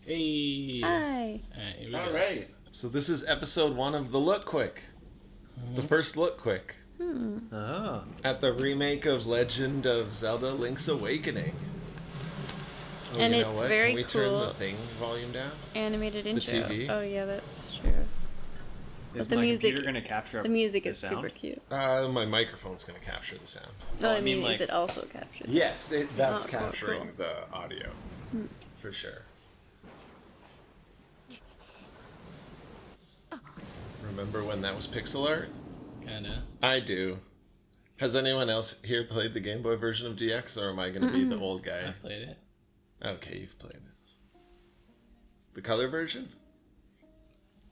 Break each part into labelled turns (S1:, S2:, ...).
S1: Hey.
S2: Hi.
S1: Alright, here we
S3: All
S1: go.
S3: right. So this is episode 1 of the Look Quick. The first Look Quick.
S4: Oh.
S3: At the remake of Legend of Zelda Link's Awakening. Oh,
S2: And
S3: you know
S2: it's
S3: what?
S2: very
S3: Can we turn
S2: cool.
S3: the thing volume down?
S2: Animated intro.
S3: TV?
S2: Oh yeah, that's true.
S4: Is
S2: But the
S4: my
S2: music,
S4: computer going to capture
S2: the music
S4: the
S2: is
S4: sound?
S2: super cute.
S3: My microphone's going to capture the sound.
S2: No,
S4: Oh,
S2: I
S4: I
S2: mean,
S4: mean, like-
S2: is it also captured?
S3: Yes, that's
S2: Oh, cool,
S3: capturing
S2: cool.
S3: the audio. For sure. Remember when that was pixel art?
S1: Kinda.
S3: I do. Has anyone else here played the Game Boy version of DX, or am I going to be the old
S1: I
S3: guy?
S1: played it.
S3: Okay, you've played it. The color version?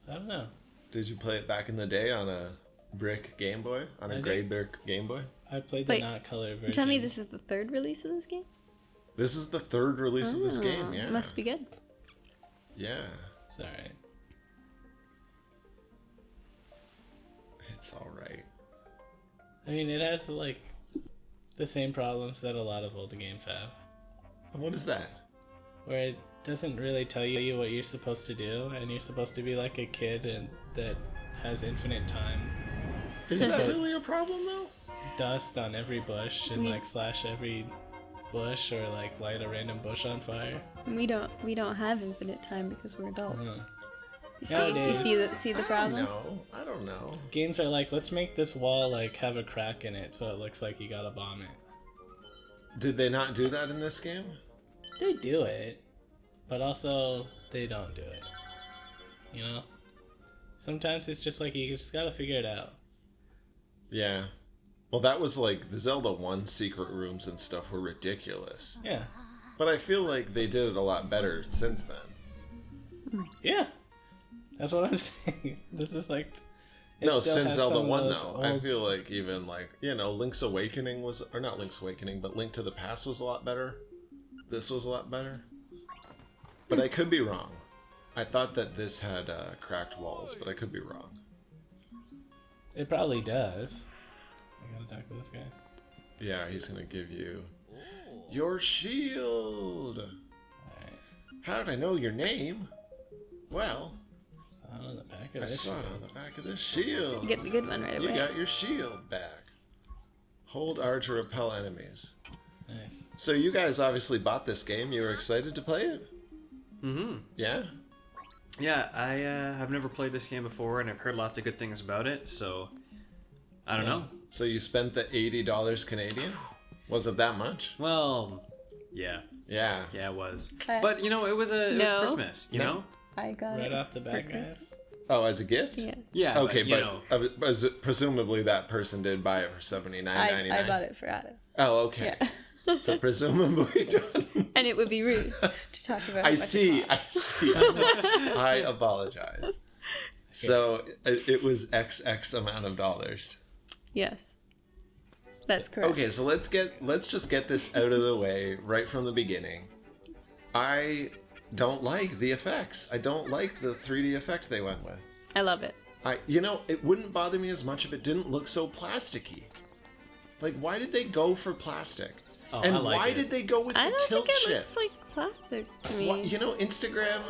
S1: I don't know.
S3: Did you play it back in the day on a brick Game Boy? On a
S1: I did.
S3: gray brick Game Boy?
S1: I played
S2: Wait,
S1: the not color version.
S2: You tell me this is the third release of this game?
S3: This is the third release of this game,
S2: Oh,
S3: yeah.
S2: Must be good.
S3: Yeah,
S1: It's alright.
S3: it's alright.
S1: I mean, it has like the same problems that a lot of older games have,
S3: What is that?
S1: where it doesn't really tell you what you're supposed to do, and you're supposed to be like a kid and that has infinite time.
S3: Is that really a problem, though?
S1: Dust on every bush and like slash every bush or like light a random bush on fire.
S2: We don't have infinite time because we're adults.
S1: Uh,
S2: You see,
S1: Nowadays-
S2: you see the problem?
S3: No, I don't know.
S1: Games are like, let's make this wall like have a crack in it so it looks like you gotta bomb it.
S3: Did they not do that in this game?
S1: They do it, but also they don't do it. You know? Sometimes it's just like you just gotta figure it out.
S3: Yeah. Well, that was like the Zelda 1 secret rooms and stuff were ridiculous.
S1: Yeah.
S3: But I feel like they did it a lot better since then.
S1: Yeah. That's what I'm saying. This is like. it
S3: No,
S1: still
S3: since
S1: has
S3: Zelda
S1: some of
S3: 1
S1: those
S3: though. I
S1: old-
S3: feel like even like, Link's Awakening was, or not Link's Awakening, but Link to the Past was a lot better. This was a lot better. But I could be wrong. I thought that this had cracked walls, but I could be wrong.
S1: It probably does. I gotta talk to this guy.
S3: Yeah, he's gonna give you your shield.
S1: Alright.
S3: How'd I know your name? Well,
S1: On the back of
S3: I
S1: this
S3: saw it
S1: shield.
S3: on the back of this shield.
S2: Get the good one right
S3: You
S2: away.
S3: got your shield back. Hold R to repel enemies.
S1: Nice.
S3: So you guys obviously bought this game. You were excited to play it?
S4: Mm-hmm.
S3: Yeah?
S4: Yeah, I have never played this game before, and I've heard lots of good things about it, so I don't know.
S3: So you spent the $80 Canadian? Was it that much?
S4: Well, yeah.
S3: Yeah.
S4: Yeah, it was.
S2: Okay.
S4: But, it was
S2: No.
S4: Christmas, you
S3: No.
S4: know?
S2: I got
S1: Right
S2: it
S1: off the bat,
S2: for
S1: guys.
S2: Christmas.
S3: Oh, as a gift?
S2: Yeah,
S4: Yeah,
S3: Okay,
S4: you
S3: but presumably that person did buy it for $79.99.
S2: I bought it for Adam.
S3: Oh, okay.
S2: Yeah.
S3: So presumably done.
S2: And it would be rude to talk about.
S3: I
S2: how much
S3: see.
S2: It
S3: I
S2: costs.
S3: see. I apologize. So it was XX amount of dollars.
S2: Yes, that's correct.
S3: Okay, so let's just get this out of the way right from the beginning. I don't like the effects. I don't like the 3D effect they went with.
S2: I love it.
S3: It wouldn't bother me as much if it didn't look so plasticky. Like, why did they go for plastic?
S4: Oh,
S3: and
S4: I like
S3: why
S4: it.
S3: did they go with
S2: I
S3: the
S2: don't
S3: tilt
S2: think it
S3: shift?
S2: looks like plastic to me.
S3: What, Instagram,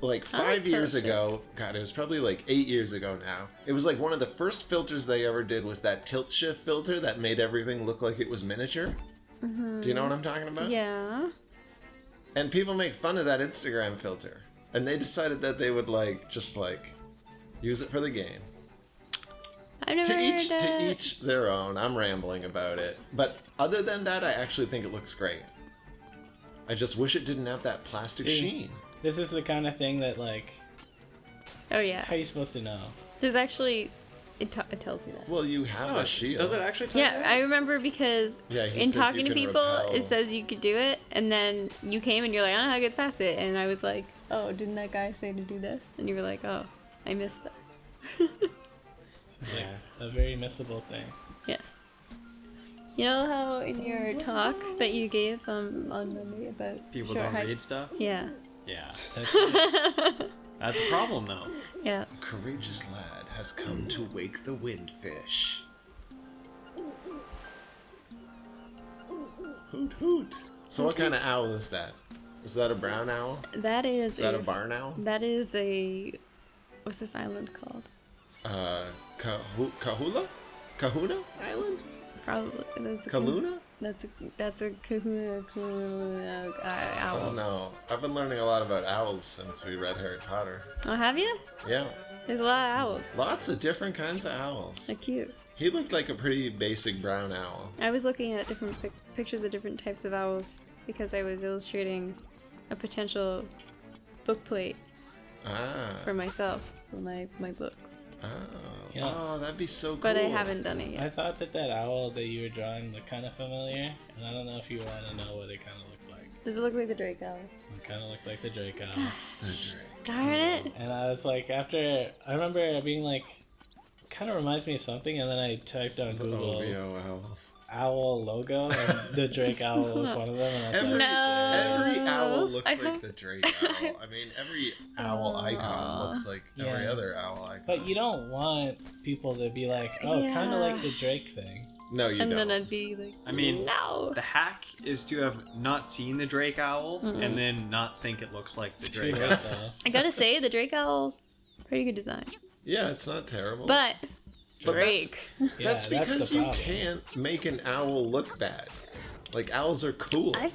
S3: like
S2: I like
S3: 5 years
S2: tilt
S3: ago, God, it was probably like 8 years ago now. It was like one of the first filters they ever did was that tilt shift filter that made everything look like it was miniature. Do you know what I'm talking about?
S2: Yeah.
S3: And people make fun of that Instagram filter. And they decided that they would just use it for the game.
S2: I've never heard
S3: To each their own. I'm rambling about it. But other than that, I actually think it looks great. I just wish it didn't have that plastic
S1: See,
S3: sheen.
S1: This is the kind of thing that
S2: Oh yeah.
S1: how are you supposed to know?
S2: There's actually it tells you that.
S3: Well, you have a shield.
S4: Does it actually tell you
S2: Yeah,
S4: that?
S2: I remember because
S3: Yeah, he
S2: in
S3: says you
S2: talking to
S3: can
S2: people,
S3: repel.
S2: it says you could do it, and then you came and you're like, I don't know how to get past it, and I was like, oh, didn't that guy say to do this? And you were like, oh, I missed that.
S1: It's like a very missable thing.
S2: Yes. You know how in your talk that you gave on Monday about
S4: People
S2: short
S4: don't
S2: hike-
S4: read stuff?
S2: Yeah.
S4: Yeah.
S1: That's
S4: That's a problem, though.
S2: Yeah.
S3: A courageous lad has come to wake the windfish. Hoot hoot. So what kind of owl is that? Is that a brown owl?
S2: That is
S3: Is that a barn owl?
S2: That is a... What's this island called?
S3: Kahula? Kahuna Island?
S2: Probably. That's a
S3: Kaluna?
S2: That's a kahuna owl.
S3: Oh no. I've been learning a lot about owls since we read Harry Potter.
S2: Oh, have you?
S3: Yeah.
S2: There's a lot of owls.
S3: Lots of different kinds of owls.
S2: They're cute.
S3: He looked like a pretty basic brown owl.
S2: I was looking at different pictures of different types of owls because I was illustrating a potential book plate for myself for my books.
S3: Oh.
S1: Yeah.
S3: Oh, that'd be so cool.
S2: But I haven't done it yet.
S1: I thought that owl that you were drawing looked kind of familiar, and I don't know if you want to know what it kind of looks like.
S2: Does it look like the Drake owl?
S1: It kind of looked like the Drake owl.
S3: The Drake.
S2: Darn it!
S1: And I was like, I remember being like, kind of reminds me of something, and then I typed on Google
S3: OVOL.
S1: owl logo, and the Drake owl was one of them. And I was like,
S3: Every owl looks
S2: I
S3: like
S2: don't-
S3: the Drake owl. I mean, every owl icon looks like every
S1: Yeah.
S3: other owl icon.
S1: but you don't want people to be like, oh, kind
S2: Yeah.
S1: of like the Drake thing.
S3: No, you
S2: And
S3: don't.
S2: then I'd be like,
S4: I mean,
S2: no.
S4: the hack is to have not seen the Drake owl
S2: Mm-mm.
S4: and then not think it looks like the
S1: Too
S4: Drake
S1: late,
S4: owl.
S1: though.
S2: I gotta say, the Drake owl, pretty good design.
S3: Yeah, it's not terrible.
S2: But
S3: But
S2: Drake.
S1: Yeah,
S3: that's because
S1: the
S3: you
S1: problem.
S3: can't make an owl look bad. Like, owls are cool.
S2: I.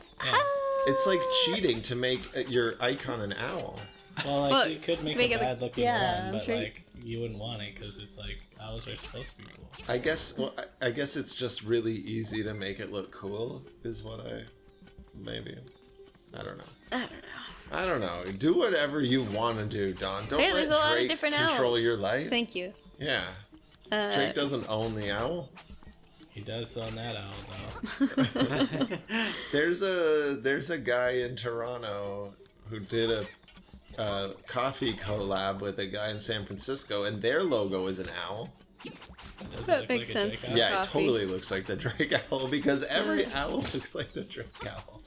S3: It's like cheating to make your icon an owl.
S1: Well, like,
S2: Well,
S1: you could make
S2: make
S1: a
S2: it
S1: bad looking
S2: yeah,
S1: one,
S2: I'm
S1: but
S2: sure you-
S1: like, you wouldn't want it because it's like, owls are supposed to be cool.
S3: I guess. Well, I guess it's just really easy to make it look cool. Is what maybe. I don't know.
S2: I don't know.
S3: I don't know. Do whatever you want to do, Don. Don't
S2: Hey,
S3: let
S2: there's a lot of
S3: Drake
S2: different
S3: control
S2: owls.
S3: your life.
S2: Thank you.
S3: Yeah.
S2: Uh,
S3: Drake doesn't own the owl.
S1: He does own that owl, though.
S3: There's a guy in Toronto who did a coffee collab with a guy in San Francisco, and their logo is an owl.
S1: Does it
S2: That
S1: look
S2: makes
S1: like a
S2: sense.
S1: Drake owl?
S3: Yeah, it
S2: Coffee.
S3: totally looks like the Drake owl because every owl looks like the Drake owl.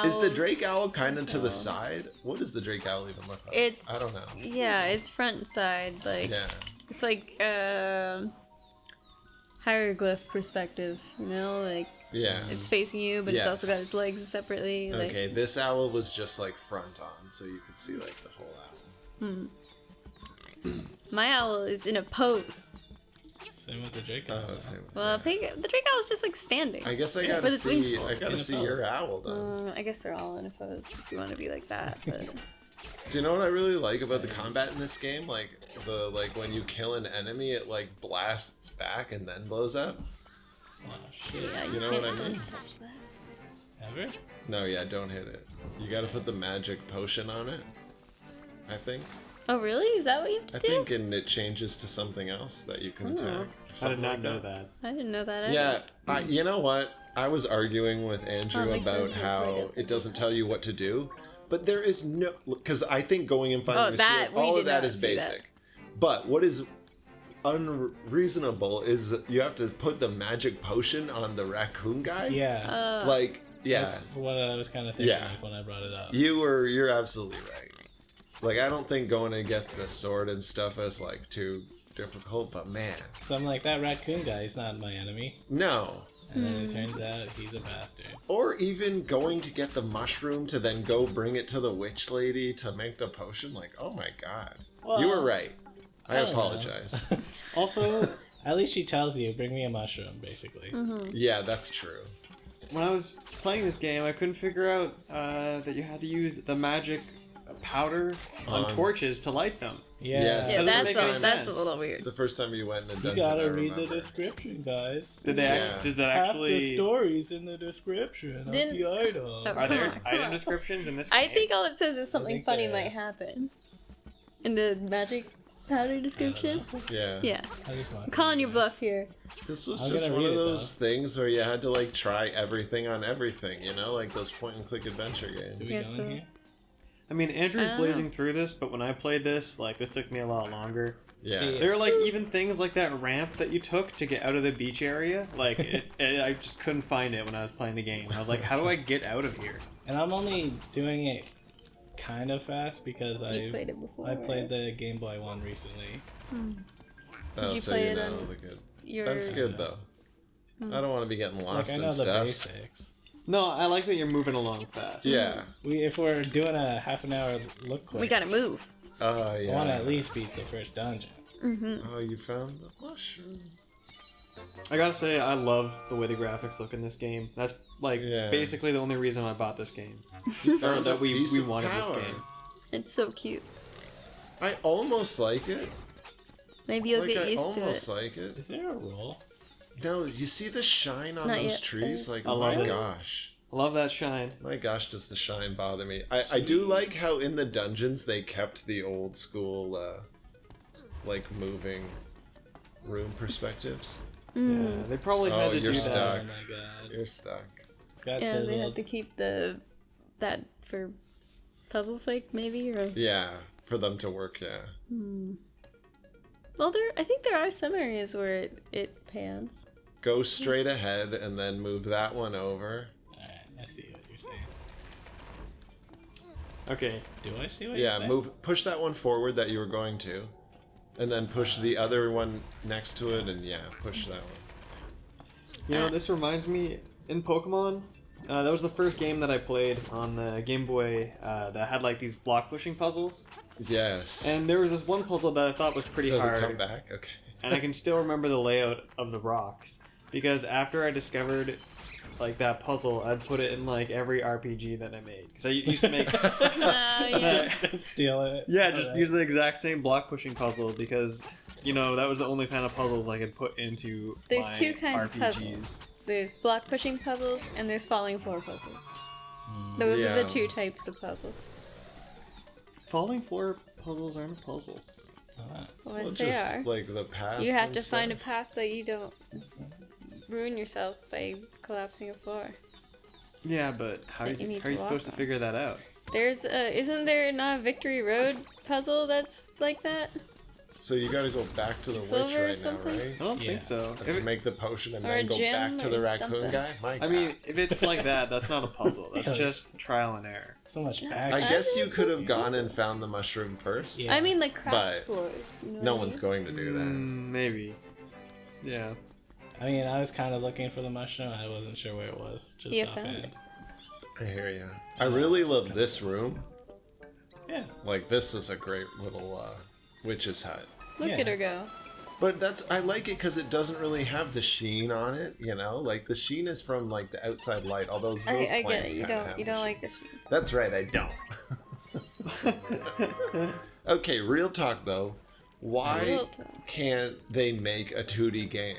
S3: Is the
S2: owls.
S3: Drake owl kind of to the side? What does the Drake owl even look like?
S2: It's.
S3: I don't know.
S2: Yeah, it's front and side. Like
S3: Yeah.
S2: it's like hieroglyph perspective. You know, like
S3: Yeah.
S2: it's facing you, but it's
S3: Yes.
S2: also got its legs separately. Like,
S3: Okay, this owl was just like front on, so you could see like the whole owl.
S2: my owl is in a pose.
S1: Same with the Drake owl.
S3: Oh, same.
S2: Well, the Drake owl is just like standing.
S3: I guess I
S2: With
S3: gotta
S2: its wings
S3: see.
S2: full.
S3: I gotta
S1: In a
S3: see
S1: pose.
S3: your owl then.
S2: I guess they're all in a pose if you want to be like that. But
S3: Do you know what I really like about the combat in this game? Like when you kill an enemy, it like blasts back and then blows up.
S1: Oh, shit.
S2: yeah,
S3: You know
S2: can't
S3: what I mean?
S2: touch that.
S1: Ever?
S3: No, yeah, don't hit it. You gotta put the magic potion on it. I think.
S2: Oh, really? Is that what you have to
S3: I
S2: do?
S3: think, and it changes to something else that you can attack.
S4: I did
S3: Something
S4: not
S3: like
S4: know that.
S2: I didn't know that.
S3: Yeah, you know what? I was arguing with Andrew
S2: makes
S3: about
S2: sense. That's
S3: how
S2: right, that's
S3: it doesn't tell you what to do, but there is no because I think going and finding the
S2: that-
S3: shield,
S2: we
S3: all
S2: did
S3: of that
S2: not
S3: is
S2: see that.
S3: basic. But what is unreasonable is you have to put the magic potion on the raccoon guy.
S1: Yeah.
S3: Like, yeah,
S1: That's what I was kind of thinking
S3: Yeah.
S1: like, when I brought it up.
S3: you're absolutely right. Like, I don't think going to get the sword and stuff is like too difficult, but man,
S1: So I'm like, that raccoon guy, he's not my enemy.
S3: no.
S1: And then it turns out he's a bastard.
S3: Or even going to get the mushroom to then go bring it to the witch lady to make the potion. Like, oh my god. You were right. I
S1: don't know.
S3: apologize.
S4: Also,
S1: At least she tells you, bring me a mushroom, basically.
S2: Mm-hmm.
S3: Yeah, that's true.
S4: when I was playing this game, I couldn't figure out that you had to use the magic powder on
S3: On-
S4: torches to light them.
S1: Yeah.
S3: Yes.
S2: Yeah,
S4: That doesn't
S2: that's
S4: make
S2: a, that's a
S4: sense.
S2: little weird.
S3: The first time you went in the
S1: You
S3: dungeon, I
S1: gotta read the
S3: remember.
S1: description, guys.
S4: Did they?
S3: Yeah.
S4: Does that
S1: Half the
S4: actually?
S1: story's in the description
S2: Didn't-
S1: of the item.
S2: Oh,
S4: Are
S2: Come
S4: there
S2: on, come
S4: item
S2: on.
S4: descriptions in this
S2: I
S4: game?
S2: think all it says is something
S1: think
S2: funny
S1: that-
S2: might happen. In the magic powder description?
S3: Yeah.
S2: Yeah.
S1: I just want
S2: I'm calling your bluff here.
S3: This was
S1: I'm
S3: just
S1: gonna
S3: one
S1: read
S3: of
S1: it,
S3: those things where you had to like try everything on everything, you know, like those point and click adventure
S1: Do
S3: games.
S1: we
S2: Yes,
S1: go in
S2: sir.
S1: here?
S4: I mean, Andrew's
S2: I don't
S4: blazing
S2: know.
S4: through this, but when I played this, like, this took me a lot longer.
S3: Yeah.
S1: Yeah.
S4: There are, like, even things like that ramp that you took to get out of the beach area. Like, I just couldn't find it when I was playing the game. I was like, how do I get out of here?
S1: And I'm only doing it kind of fast because
S2: You played it before.
S1: I played
S2: right?
S1: the Game Boy one recently.
S3: Oh,
S2: you
S3: so
S2: play
S3: you
S2: it
S3: know
S2: on
S3: the good.
S2: Your...
S3: That's good though. I don't want to be getting lost
S1: Like, I know
S3: and
S1: the
S3: stuff.
S1: basics.
S4: No, I like that you're moving along fast.
S3: Yeah.
S1: If we're doing a half an hour look quick,
S2: We gotta move.
S3: Oh, yeah.
S1: I want to at least beat the first dungeon.
S2: Mm-hmm.
S3: Oh, you found the mushroom.
S4: I gotta say, I love the way the graphics look in this game. That's like basically the only reason I bought this game. Or that we wanted this game.
S2: It's so cute.
S3: I almost like it.
S2: Maybe you'll get
S3: I
S2: used to it.
S3: almost like it.
S1: Is there a roll?
S3: No, you see the shine on
S2: Not
S3: those
S2: yet,
S3: trees?
S2: but-
S3: Like,
S4: I love
S3: my
S4: it.
S3: gosh.
S4: I love that shine.
S3: My gosh, does the shine bother me. I do like how in the dungeons they kept the old school, like, moving room perspectives.
S2: Mm.
S4: Yeah, they probably had to
S3: you're
S4: do
S3: stuck.
S4: that.
S1: Oh my god.
S3: You're stuck.
S1: It's got
S2: Yeah, they
S1: sizzled.
S2: have to keep that for puzzle sake, maybe, or.
S3: Yeah, for them to work, yeah.
S2: Well, I think there are some areas where it pans.
S3: Go straight ahead and then move that one over.
S1: Alright, I see what you're saying.
S4: Okay.
S1: Do I see what
S3: Yeah,
S1: you're saying?
S3: push that one forward that you were going to. And then push the other one next to it, and push that one.
S4: You know, this reminds me, in Pokemon, that was the first game that I played on the Game Boy that had like these block pushing puzzles.
S3: Yes.
S4: And there was this one puzzle that I thought was pretty
S3: Does it
S4: hard.
S3: come back? Okay.
S4: And I can still remember the layout of the rocks. Because after I discovered like that puzzle, I'd put it in like every RPG that I made. Because I used to make...
S2: Yeah.
S1: Steal it.
S4: Yeah, just use the exact same block pushing puzzle because, you know, that was the only kind of puzzles I could put into
S2: There's
S4: my
S2: two kinds of
S4: RPGs.
S2: puzzles. There's block pushing puzzles and there's falling floor puzzles. Those are the two types of puzzles.
S4: Falling floor puzzles aren't a puzzle.
S1: Alright.
S2: Well,
S3: Well,
S2: yes, they
S3: just,
S2: are.
S3: like the paths
S2: You have
S3: and
S2: to find a
S3: stuff.
S2: path that you don't ruin yourself by collapsing a floor.
S4: Yeah, but how are
S2: That you
S4: you,
S2: need
S4: how are you
S2: to walk
S4: supposed to
S2: on.
S4: figure that out?
S2: There's isn't there not a Victory Road puzzle that's like that?
S3: So you gotta go back to the
S2: Silver
S3: witch
S2: or
S3: right now,
S2: something?
S3: right?
S4: I don't
S1: Yeah.
S4: think so.
S3: Have to make the potion and
S2: Or a
S3: then go
S2: gym
S3: back to the
S2: or
S3: raccoon
S2: something.
S3: guy? My
S4: I
S3: God.
S4: mean, if it's like that, that's not a puzzle. That's just trial and error.
S1: So much
S2: Yeah.
S1: back.
S3: I guess you could have gone and found the mushroom first.
S1: Yeah.
S2: I mean like craft
S3: But
S2: floors. You know
S3: No
S2: what I
S3: one's
S2: mean?
S3: going to do that.
S4: Maybe. Yeah.
S1: I mean, I was kind of looking for the mushroom. I wasn't sure where it was. Just
S2: You found
S1: offhand.
S2: it.
S3: I hear you. I really love this room.
S1: Yeah.
S3: Like, this is a great little witch's hut.
S2: Look
S1: Yeah.
S2: at her go.
S3: But I like it because it doesn't really have the sheen on it, you know? Like, the sheen is from, like, the outside light, although those
S2: I get
S3: plants
S2: it. You
S3: kinda
S2: don't
S3: have
S2: you
S3: the
S2: don't
S3: sheen.
S2: like this.
S3: That's right, I don't. Okay, real talk, though. Why
S2: Real talk.
S3: can't they make a 2D game?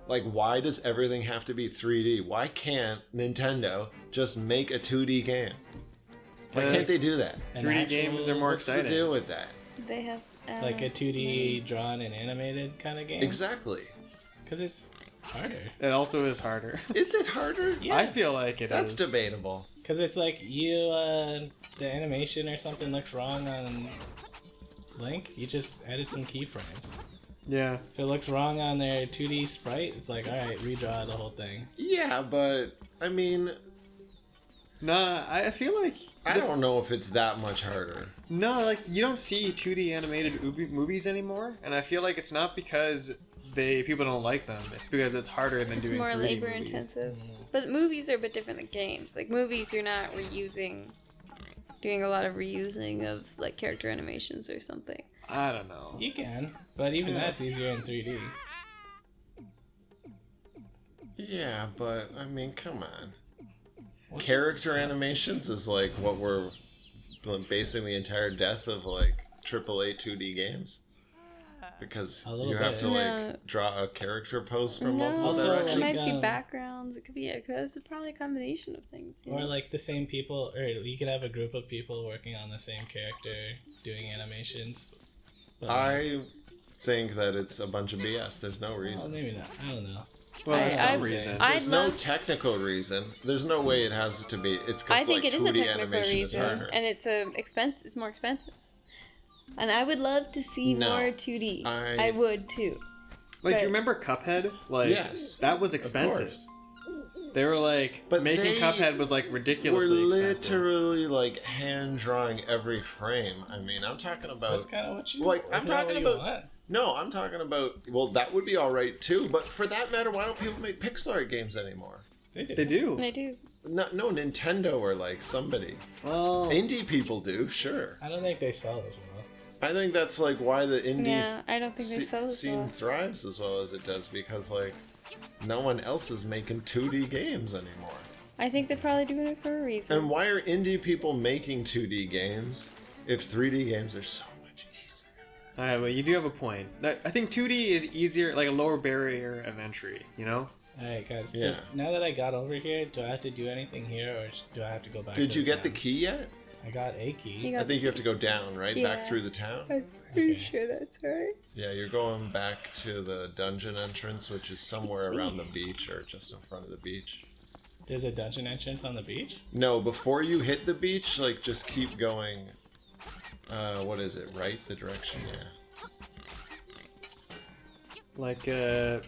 S3: Like, why does everything have to be 3D? Why can't Nintendo just make a 2D game? Why can't
S4: Because
S3: they do that?
S1: An
S4: 3D
S1: actual-
S4: games are more
S3: What's the
S4: exciting.
S3: deal with that?
S2: They have
S1: like a 2D drawn and animated kind of game.
S3: Exactly.
S1: Because it's harder.
S4: It also is harder.
S3: Is it harder?
S1: Yeah.
S4: I feel like it is.
S3: That's debatable.
S1: Because it's like the animation or something looks wrong on Link, you just edit some keyframes.
S4: Yeah.
S1: If it looks wrong on their 2D sprite, it's like, alright, redraw the whole thing.
S3: Yeah, but I mean,
S4: Nah, I feel like
S3: I don't know if it's that much harder.
S4: No, like you don't see 2D animated movies anymore, and I feel like it's not because people don't like them. It's because it's harder than
S2: It's
S4: doing
S2: more
S4: 3D
S2: labor
S4: movies.
S2: intensive. But movies are a bit different than games. Like movies, you're not doing a lot of reusing of like character animations or something.
S4: I don't know.
S1: You can, but even that's easier in 3D.
S3: Yeah, but I mean, come on. Character animations is like what we're basing the entire death of like AAA 2D games. Because
S1: A little
S3: you have
S1: bit.
S3: to like
S2: No.
S3: draw a character pose from
S2: No,
S3: multiple
S1: Also,
S2: it
S3: directions.
S2: might be
S1: um,
S2: backgrounds. It could be it's probably a combination of things. You
S1: Or
S2: know?
S1: like the same people, or you could have a group of people working on the same character doing animations. But,
S3: I think that it's a bunch of BS. There's no
S1: well,
S3: reason.
S1: maybe not. I don't know.
S4: Well, there's
S2: I-
S4: some
S2: I-
S4: reason.
S2: I-
S3: There's
S2: I'd
S3: no
S2: love-
S3: technical reason. There's no way it has to be. It's
S2: I think
S3: like
S2: it is a
S3: 2D
S2: technical
S3: animation is
S2: reason,
S3: harder.
S2: and it's more expensive. And I would love to see
S3: No.
S2: more 2D.
S3: I-
S2: I would too.
S4: Like, do
S2: but-
S4: you remember Cuphead? Like,
S3: Yes,
S4: that was
S3: of
S4: expensive.
S3: course.
S4: They were like,
S3: But
S4: making
S3: they
S4: Cuphead was like
S3: We're
S4: ridiculously expensive.
S3: literally like hand drawing every frame. I mean, I'm talking
S1: That's
S3: about.
S1: kind of what you
S3: Like,
S1: isn't
S3: I'm
S1: that
S3: talking
S1: what you
S3: about-
S1: want?
S3: No, I'm talking about. Well, that would be all right too. But for that matter, why don't people make pixel art games anymore?
S1: They do.
S4: They do.
S2: And I do.
S3: No, Nintendo or like somebody.
S4: Oh.
S3: Indie people do, sure.
S1: I don't think they sell as well.
S3: I think that's like why the indie
S2: Yeah, I don't think they sell as
S3: scene
S2: well.
S3: thrives as well as it does, because like no one else is making 2D games anymore.
S2: I think they're probably doing it for a reason.
S3: And why are indie people making 2D games if 3D games are so much easier?
S4: Alright, well, you do have a point. I think 2D is easier, like a lower barrier of entry, you know?
S1: Alright, guys. So
S3: Yeah.
S1: now that I got over here, do I have to do anything here, or do I have to go back?
S3: Did
S1: to
S3: you get the
S1: town?
S3: key yet?
S1: I got a key.
S2: You
S3: I
S2: got
S3: think you have to go down, right? Back
S2: Yeah.
S3: through the town?
S2: I'm pretty
S1: Okay.
S2: sure that's right.
S3: Yeah, you're going back to the dungeon entrance, which is somewhere around the beach or just in front of the beach.
S1: There's a dungeon entrance on the beach?
S3: No, before you hit the beach, like, just keep going. What is it? Right? The direction? Yeah.
S4: Like,
S1: I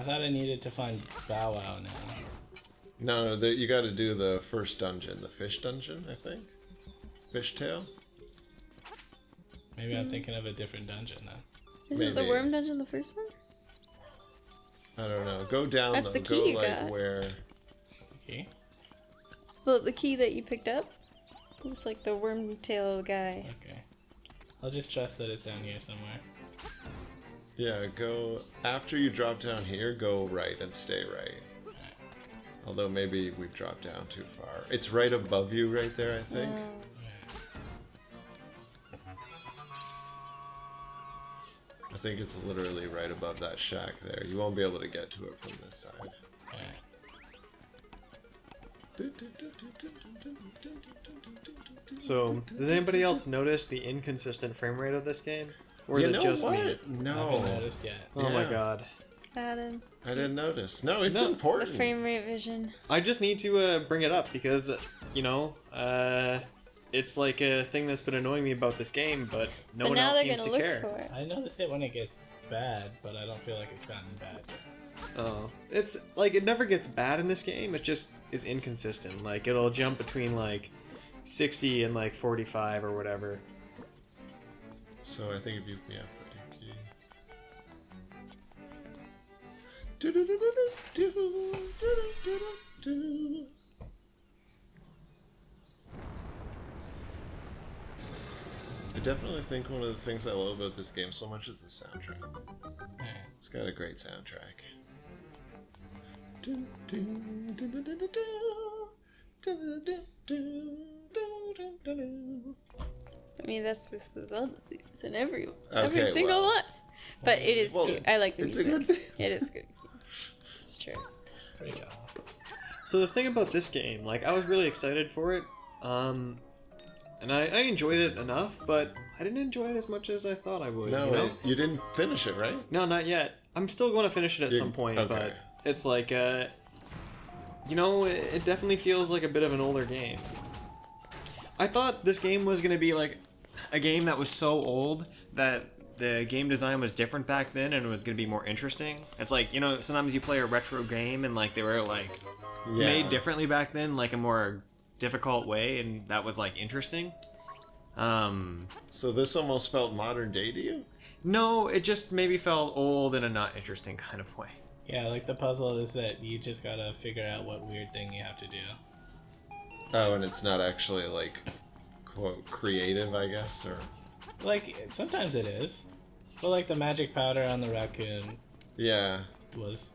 S1: thought I needed to find Bow Wow now.
S3: No, you gotta do the first dungeon. The fish dungeon, I think? Fishtail?
S1: Maybe I'm thinking of a different dungeon then.
S2: Isn't the
S3: Maybe.
S2: worm dungeon the first one?
S3: I don't know. Go down,
S2: That's
S3: though.
S2: the
S3: Go,
S2: key you
S3: like,
S2: got.
S3: where...
S1: Key?
S2: The key that you picked up? Looks like the worm tail guy.
S1: Okay. I'll just trust that it's down here somewhere.
S3: Yeah, go... After you drop down here, go right and stay right. Although maybe we've dropped down too far. It's right above you right there, I think. I think it's literally right above that shack there. You won't be able to get to it from this side.
S1: Alright.
S4: so, does anybody else notice the inconsistent frame rate of this game? Or is
S3: You
S4: it
S3: know
S4: just
S3: what?
S4: me?
S1: I haven't
S3: No.
S1: noticed yet.
S4: Oh my
S3: Yeah.
S4: god.
S2: Adam.
S3: I didn't notice. No, it's
S4: No.
S2: The
S3: important.
S2: frame rate vision.
S4: I just need to bring it up because, you know, it's like a thing that's been annoying me about this game, but no
S2: But
S4: one
S2: now
S4: else
S2: they're
S4: seems
S2: gonna
S4: to
S2: look
S4: care.
S2: for it.
S1: I notice it when it gets bad, but I don't feel like it's gotten bad.
S4: Oh, it's like it never gets bad in this game. It just is inconsistent. Like it'll jump between like 60 and like 45 or whatever.
S3: So I think if you, yeah, put your key. I definitely think one of the things I love about this game so much is the soundtrack.
S1: Alright.
S3: It's got a great soundtrack.
S2: I mean, that's just the Zelda themes in every
S3: Okay,
S2: single
S3: well.
S2: one. But it is
S3: Well,
S2: cute. I like the
S3: it's a
S2: music.
S3: good thing.
S2: It is good. It's true.
S1: There you go.
S4: So the thing about this game, like I was really excited for it, and I enjoyed it enough, but I didn't enjoy it as much as I thought I would.
S3: No,
S4: you know?
S3: you didn't finish it, right?
S4: No, not yet. I'm still going to finish it at
S3: You-
S4: some point,
S3: okay.
S4: but it's like, you know, it definitely feels like a bit of an older game. I thought this game was going to be like a game that was so old that the game design was different back then and it was going to be more interesting. It's like, you know, sometimes you play a retro game and like they were like made differently back then, like a more difficult way, and that was like interesting.
S3: So this almost felt modern day to you?
S4: No, it just maybe felt old in a not interesting kind of way.
S1: Yeah, like the puzzle is that you just gotta figure out what weird thing you have to do.
S3: Oh, and it's not actually like quote creative, I guess, or
S1: Like, sometimes it is. But like the magic powder on the raccoon
S3: yeah.
S1: was,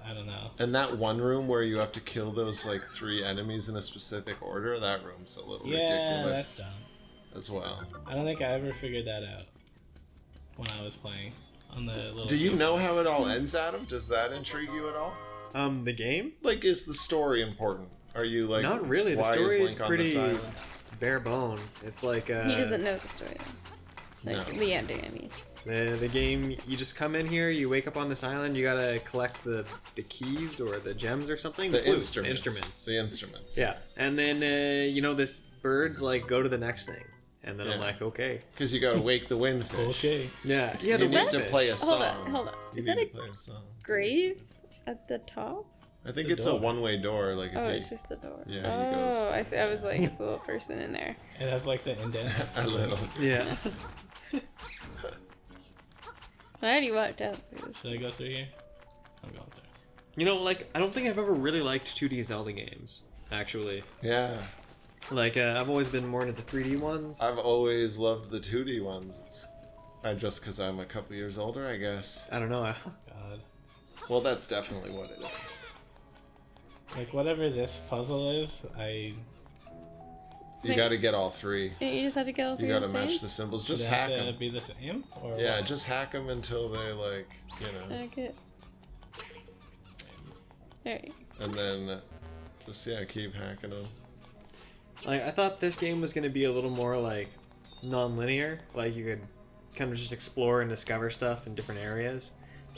S1: I don't know.
S3: And that one room where you have to kill those like 3 enemies in a specific order, that room's a little
S1: Yeah,
S3: ridiculous
S1: that's dumb.
S3: as well.
S1: I don't think I ever figured that out when I was playing on the little...
S3: Do you know how it all ends, Adam? Does that intrigue you at all?
S4: The game?
S3: Like, is the story important? Are you like
S4: Not really. The
S3: why
S4: story is
S3: Link on
S4: pretty
S3: this island?
S4: bare bone. It's like
S2: He doesn't know the story. Like,
S3: No.
S2: the ending, I mean.
S4: the game. You just come in here. You wake up on this island. You gotta collect the keys or the gems or something.
S3: The
S4: flutes,
S3: instruments. The instruments.
S4: Yeah, and then you know this birds like go to the next thing, and then I'm
S3: Yeah.
S4: like, okay.
S3: Because you gotta wake the windfish.
S1: Okay.
S4: Yeah,
S3: You
S4: the
S3: need to
S4: windfish.
S3: play a song.
S2: Hold on.
S3: You
S2: Is
S3: need
S2: that
S3: to
S2: a
S3: play a song.
S2: grave at the top?
S3: I think
S1: The
S3: it's
S1: door.
S3: a one-way door. Like if
S2: Oh,
S3: you,
S2: it's just a door.
S3: Yeah, he
S2: Oh,
S3: goes.
S2: I see. I was like, it's a little person in there.
S1: It has like the indent.
S3: a little.
S4: Yeah.
S2: I already walked out through this.
S1: Should I go through here? I'm going through.
S4: You know, like I don't think I've ever really liked 2D Zelda games. actually.
S3: Yeah.
S4: Like, I've always been more into the 3D ones.
S3: I've always loved the 2D ones. It's just because I'm a couple years older, I guess.
S4: I don't know.
S1: God.
S3: Well, that's definitely what it is.
S1: Like, whatever this puzzle is,
S3: You got to get all three.
S2: You just have to get all three.
S3: You got to
S2: the same?
S3: match the symbols. Just
S1: they
S3: hack
S1: have to
S3: them.
S1: be the same? Or
S3: Yeah,
S1: what?
S3: just hack them until they, like, you know.
S2: Okay. Alright.
S3: And then just, yeah, keep hacking them.
S4: Like, I thought this game was going to be a little more, like, non-linear. Like, you could kind of just explore and discover stuff in different areas.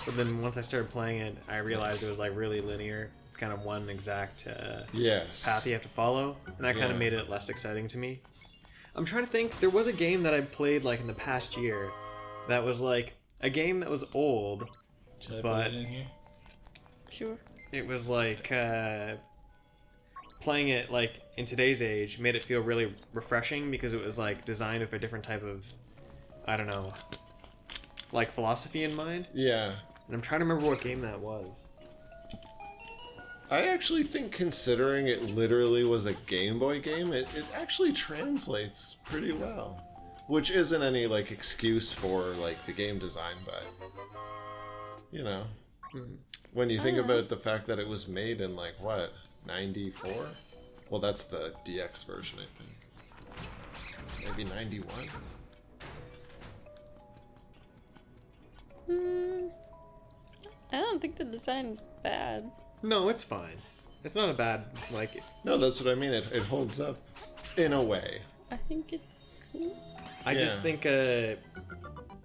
S4: But then once I started playing it, I realized it was, like, really linear. It's kind of one exact
S3: Yes.
S4: path you have to follow. And that kind
S3: Yeah.
S4: of made it less exciting to me. I'm trying to think. There was a game that I played, like, in the past year that was, like, a game that was old.
S1: Should I
S4: but-
S1: put it in here?
S2: Sure.
S4: It was, like, playing it, like, in today's age made it feel really refreshing because it was, like, designed with a different type of, I don't know, like, philosophy in mind.
S3: Yeah.
S4: And I'm trying to remember what game that was.
S3: I actually think, considering it literally was a Game Boy game, it actually translates pretty well. Which isn't any, like, excuse for, like, the game design, but, you know. When you think about the fact that it was made in, like, what, 94? Well, that's the DX version, I think. Maybe 91?
S2: I don't think the design is bad.
S4: No, it's fine. It's not a bad, like...
S3: No, that's what I mean. It holds up in a way.
S2: I think it's cool.
S4: I just
S3: Yeah.
S4: think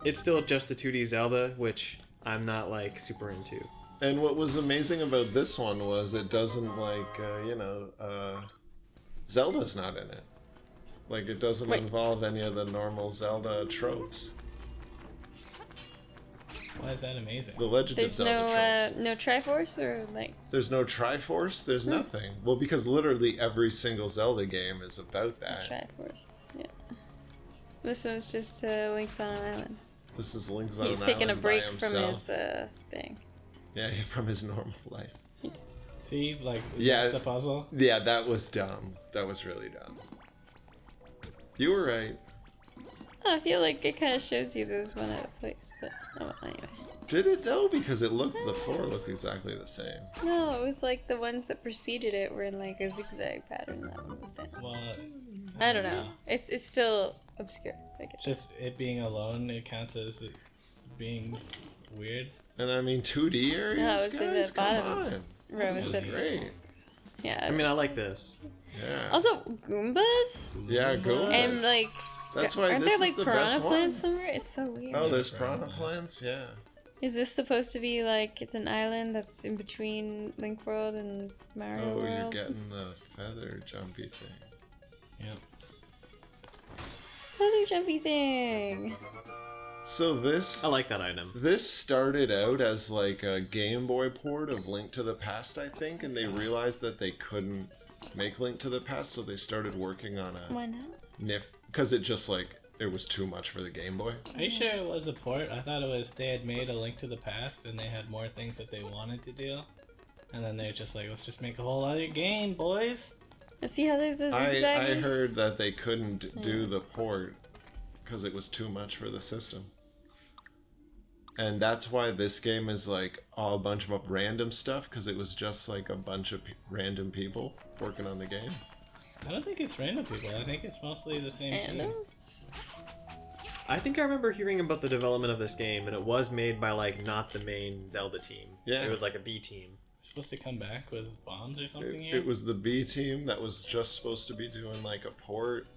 S4: it's still just a 2D Zelda, which I'm not, like, super into.
S3: And what was amazing about this one was it doesn't, like, Zelda's not in it. Like, it doesn't
S2: Wait.
S3: involve any of the normal Zelda tropes.
S1: Why is that amazing?
S3: The Legend of
S2: There's
S3: Zelda
S2: no
S3: tropes.
S2: Triforce or like.
S3: There's no Triforce, there's nothing. Well, because literally every single Zelda game is about that.
S2: Triforce. Yeah. This one's just Link's on an island.
S3: This is Link's on
S2: He's
S3: an
S2: taking a
S3: island
S2: break
S3: by
S2: from
S3: himself.
S2: his thing.
S3: Yeah, from his normal life.
S2: He just-
S1: See, like,
S3: Yeah.
S1: that's the puzzle.
S3: Yeah, that was dumb. That was really dumb. You were right.
S2: I feel like it kind of shows you there's one out of place, but oh, well, anyway.
S3: Did it though? Because the floor looked exactly the same.
S2: No, it was like the ones that preceded it were in like a zigzag pattern. That one was down.
S1: Well,
S2: I don't know. It's still obscure. I guess.
S1: just it being alone, it counts as it being weird.
S3: And I mean, 2D areas,
S2: No, it's
S3: guys,
S2: in the
S3: come
S2: bottom
S3: on.
S2: row
S3: This is
S2: instead of the
S3: great.
S2: top. Yeah.
S4: I mean, I like this.
S3: Yeah.
S2: Also, Goombas
S3: Yeah, Goombas.
S2: and like.
S3: That's why
S2: aren't
S3: this
S2: there
S3: is
S2: like
S3: the
S2: piranha
S3: best
S2: plants
S3: one.
S2: somewhere? It's so weird.
S3: Oh, there's piranha plants? Yeah.
S2: Is this supposed to be like it's an island that's in between Link World and Mario
S3: Oh,
S2: World?
S3: you're getting the feather jumpy thing.
S1: Yep.
S2: Another jumpy thing.
S3: So this
S4: I like that item.
S3: started out as like a Game Boy port of Link to the Past, I think, and they realized that they couldn't make Link to the Past, so they started working on a
S2: Why not?
S3: NIF because it just like it was too much for the Game Boy.
S1: Are you sure it was a port? I thought it was they had made a Link to the Past and they had more things that they wanted to do. And then they're just like, let's just make a whole other game, boys.
S2: Let's see how there's a zigzag.
S3: I heard that they couldn't do the port because it was too much for the system. And that's why this game is like all a bunch of random stuff, because it was just like a bunch of random people working on the game.
S1: I don't think it's random people. I think it's mostly the same team.
S2: Random?
S4: I think I remember hearing about the development of this game, and it was made by, like, not the main Zelda team.
S3: Yeah.
S4: It was like a B team.
S1: Supposed to come back with bombs or something here?
S3: It was the B team that was just supposed to be doing like a port,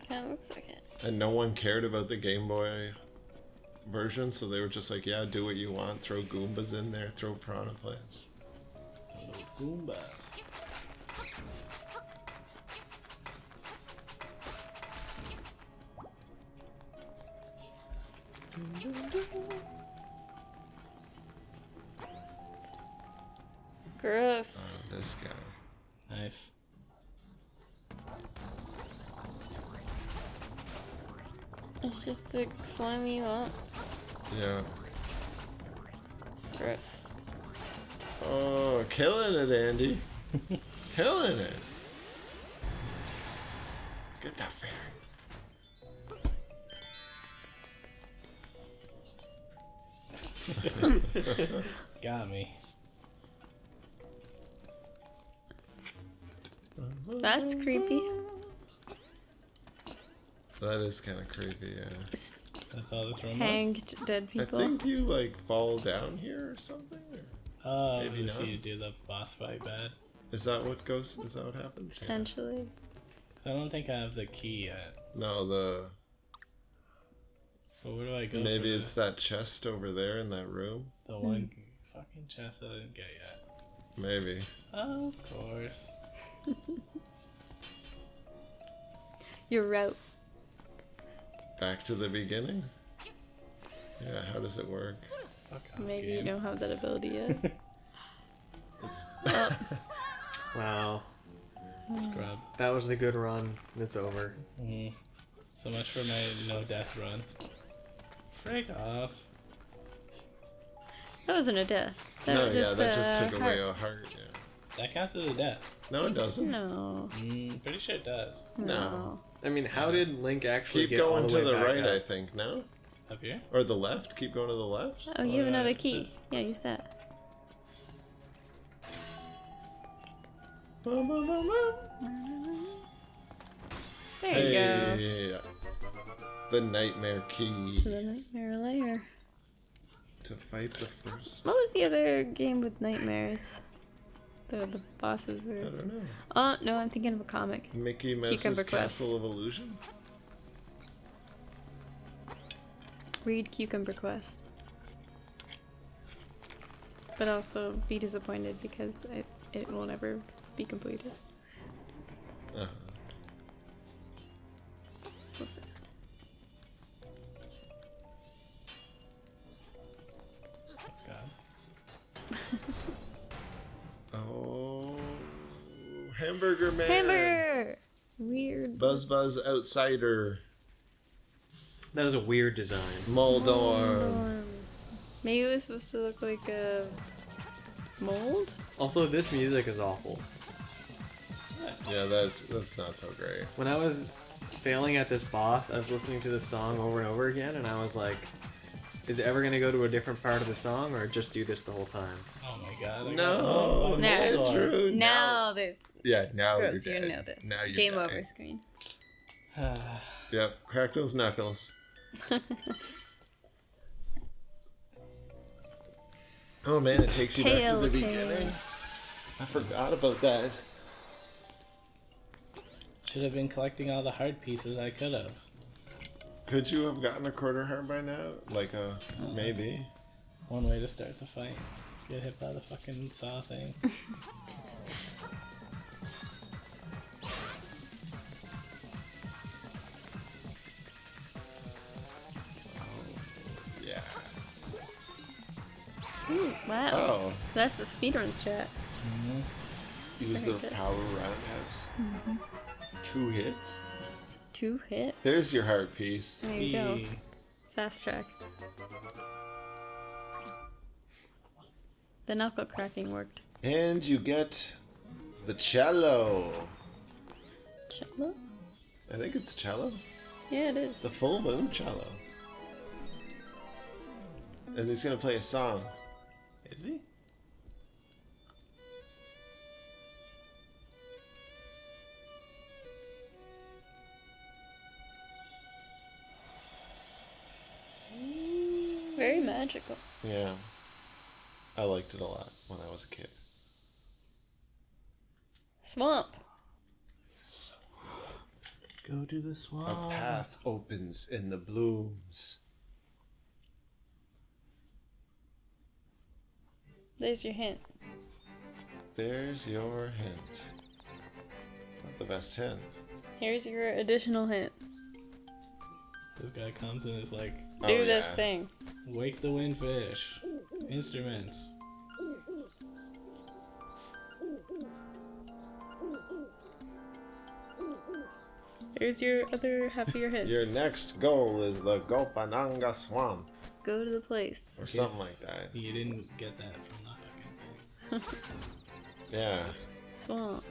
S2: Kinda looks like it.
S3: and no one cared about the Game Boy version, so they were just like, yeah, do what you want, throw Goombas in there, throw piranha plants.
S1: Little Goombas.
S2: Gross.
S3: Oh, this guy.
S1: Nice.
S2: It's just a slimy lump.
S3: Yeah.
S2: It's gross.
S3: Oh, killing it, Andy. Killing it. Fight that fairy.
S1: Got me.
S2: That's creepy.
S3: That is kind of creepy, yeah.
S1: That's all this room was?
S2: Hanged dead people.
S3: I think you like fall down here or something. Or...
S1: Oh,
S3: Maybe
S1: if
S3: not.
S1: you do the boss fight bad.
S3: Is that what goes? Is that what happens? Yeah.
S2: Potentially.
S1: I don't think I have the key yet.
S3: No, the.
S1: But where do I go?
S3: Maybe
S1: for
S3: it's that chest over there in that room.
S1: the one fucking chest that I didn't get yet.
S3: Maybe.
S1: Of course.
S2: Your route.
S3: Back to the beginning. Yeah. How does it work?
S1: Fuck off,
S2: Maybe you
S1: game.
S2: don't have that ability yet.
S3: It's...
S4: Wow.
S1: Scrub.
S4: That was a good run. It's over.
S1: So much for my no death run. Freak off.
S2: That wasn't a death. That
S3: No,
S2: was
S3: yeah,
S2: just,
S3: that just took away
S2: heart.
S3: a heart. Yeah.
S1: That counts as a death.
S3: No, it doesn't.
S2: No.
S1: Pretty sure it does.
S2: No.
S4: I mean, how did Link actually
S3: Keep
S4: get all
S3: going
S4: the
S3: to
S4: way
S3: the
S4: back
S3: right, I
S4: up?
S3: think. No,
S1: Up here?
S3: or the left. Keep going to the left.
S2: Oh, you have another
S1: Alright,
S2: key. Yeah, use that.
S3: Boom, boom, boom, boom.
S2: There you go.
S3: Hey, the nightmare key
S2: To the nightmare lair.
S3: to fight the first.
S2: What was the other game with nightmares? The bosses
S3: I
S2: were.
S3: don't know.
S2: Oh no, I'm thinking of a comic.
S3: Mickey Mouse's
S2: Cucumber Quest.
S3: Castle of Illusion.
S2: Read Cucumber Quest. But also be disappointed because it will never be completed.
S3: Uh-huh.
S2: So sad.
S1: God.
S3: Oh, Hamburger Man.
S2: Hamburger! Weird.
S3: Buzz Buzz Outsider.
S4: That was a weird design.
S3: Moldorm.
S2: Maybe it was supposed to look like a mold?
S4: Also, this music is awful.
S3: Yeah, that's not so great.
S4: When I was failing at this boss, I was listening to this song over and over again, and I was like, is it ever going to go to a different part of the song, or just do this the whole time?
S1: Oh my god. I
S3: No,
S1: got
S2: No.
S3: Andrew,
S2: Now this.
S3: Yeah, now
S2: Gross,
S3: you're
S2: you
S3: dead.
S2: know this.
S3: Now you're
S2: Game
S3: dead.
S2: over screen.
S3: Yep, crack those knuckles. Oh man, it takes you back to the
S2: Telltale.
S3: beginning. I forgot about that.
S1: Should have been collecting all the heart pieces. I could have.
S3: Could you have gotten a quarter heart by now? Like a maybe.
S1: One way to start the fight. Get hit by the fucking saw thing.
S3: Yeah.
S2: Ooh, wow.
S3: Oh,
S2: That's the speedrun strat.
S3: use
S2: Very
S3: the
S2: good.
S3: power roundhouse. 2 hits.
S2: 2 hits.
S3: There's your heart piece.
S2: There you go.
S1: Eee.
S2: Fast track. The knuckle cracking worked.
S3: And you get the cello.
S2: Cello?
S3: I think it's cello.
S2: Yeah, it is.
S3: The full moon cello. And he's gonna play a song.
S1: Is he?
S2: Very magical.
S3: Yeah. I liked it a lot when I was a kid.
S2: Swamp.
S1: Go to the
S3: A
S1: swamp.
S3: path opens in the blooms.
S2: There's your hint.
S3: There's your hint. Not the best hint.
S2: Here's your additional hint.
S1: This guy comes and is like,
S3: Oh,
S2: Do this
S3: yeah.
S2: thing.
S1: wake the windfish. Instruments.
S2: Here's your other half of your hint.
S3: Your next goal is the Gopananga Swamp.
S2: Go to the place.
S3: Or something like that.
S1: You didn't get that from the fucking thing.
S3: Yeah.
S2: Swamp.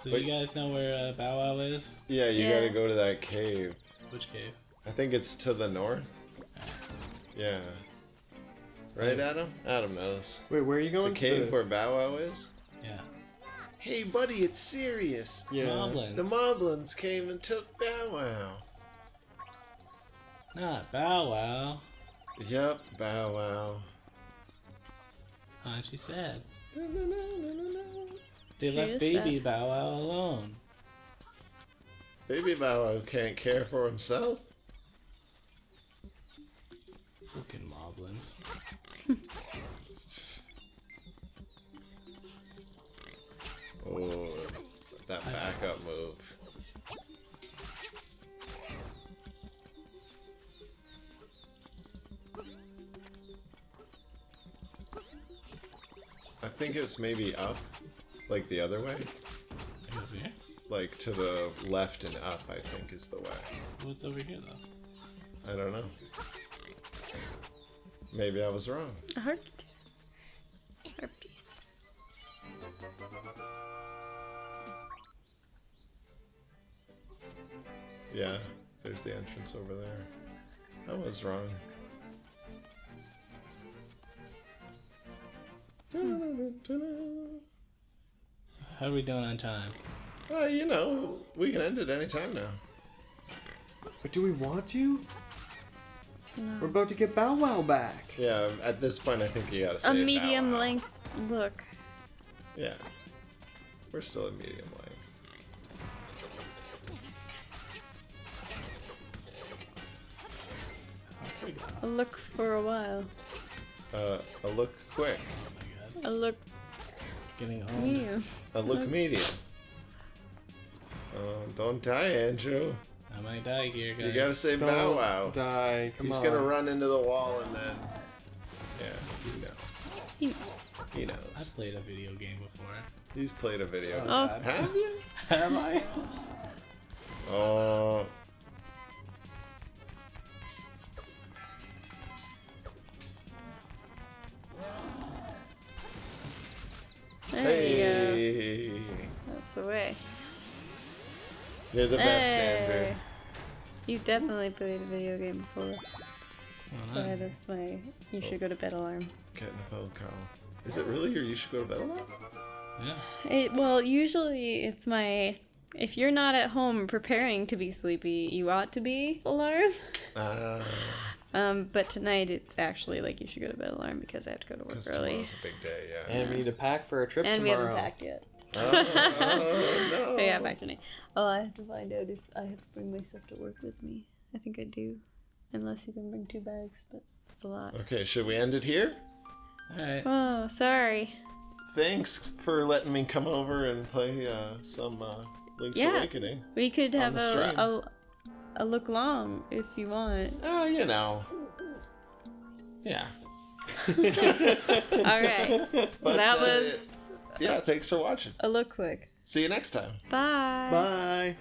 S1: So
S3: Wait.
S1: you guys know where Bow Wow is?
S3: Yeah, you
S2: Yeah.
S3: gotta go to that cave.
S1: Which cave?
S3: I think it's to the north. Yeah. Right, Adam? Adam knows.
S4: Wait, where are you
S3: The
S4: going?
S3: cave where Bow Wow is?
S1: Yeah.
S3: Hey, buddy, it's serious.
S4: Yeah.
S1: Moblins.
S3: The Moblins came and took Bow Wow.
S1: Not Bow Wow.
S3: Yep, Bow Wow.
S1: Aren't you sad? They
S2: She
S1: left
S2: is
S1: baby
S2: sad.
S1: Bow Wow alone.
S3: Baby Bow Wow can't care for himself.
S1: Fucking moblins.
S3: Oh, that backup move. I think it's maybe up, like the other way.
S1: Over here?
S3: Like to the left and up, I think is the way.
S1: What's over here though?
S3: I don't know. Maybe I was wrong.
S2: A heart. Heart piece.
S3: Yeah, there's the entrance over there. I was wrong.
S1: How are we doing on time?
S3: Well, you know, we can end it any time now.
S4: But do we want to?
S2: No.
S4: We're about to get Bow Wow back.
S3: Yeah, at this point, I think you gotta say
S2: A
S3: Bow
S2: medium
S3: Wow.
S2: length look.
S3: Yeah, we're still in medium length.
S2: A look for a while.
S3: A look quick,
S1: Oh my god.
S2: A look
S1: Getting home.
S2: medium.
S3: a look
S2: Look.
S3: medium. Don't die, Andrew.
S1: I might die here, guys.
S3: You gotta say
S4: Don't
S3: Bow Wow.
S4: die. Come
S3: He's
S4: on.
S3: gonna run into the wall and then, yeah, he knows.
S2: He-
S3: He
S1: I
S3: knows.
S1: played a video game before.
S3: He's played a video.
S1: Oh,
S2: Oh.
S1: God.
S3: Have you?
S1: Am I?
S3: Oh.
S2: There you go.
S3: Hey.
S2: That's the way.
S3: You're the best, Andrew.
S2: Hey. You've definitely played a video game before.
S1: Well,
S2: Yeah,
S1: not-
S2: that's my you should go to bed alarm.
S3: Getting a phone call. Is it really your you should go to bed alarm?
S1: yeah.
S2: Well, usually it's my if you're not at home preparing to be sleepy, you ought to be alarm. But tonight it's actually like you should go to bed alarm because I have to go to work
S3: Because
S2: early.
S3: tomorrow's a big day, yeah.
S4: And we need to pack for a trip
S2: And we
S4: tomorrow.
S2: haven't packed yet.
S3: Oh, no.
S2: But yeah, back tonight. Oh, I have to find out if I have to bring my stuff to work with me. I think I do. Unless you can bring 2 bags, but it's a lot.
S3: Okay, should we end it here?
S1: Alright.
S2: Oh, sorry.
S3: Thanks for letting me come over and play some Link's
S2: Yeah.
S3: Awakening.
S2: We could
S3: On
S2: have
S3: the stream.
S2: a look long if you want.
S3: Oh, you know. Yeah.
S2: Alright.
S3: But,
S2: That was
S3: Yeah, thanks for watching.
S2: a look quick.
S3: See you next time.
S2: Bye.
S4: Bye.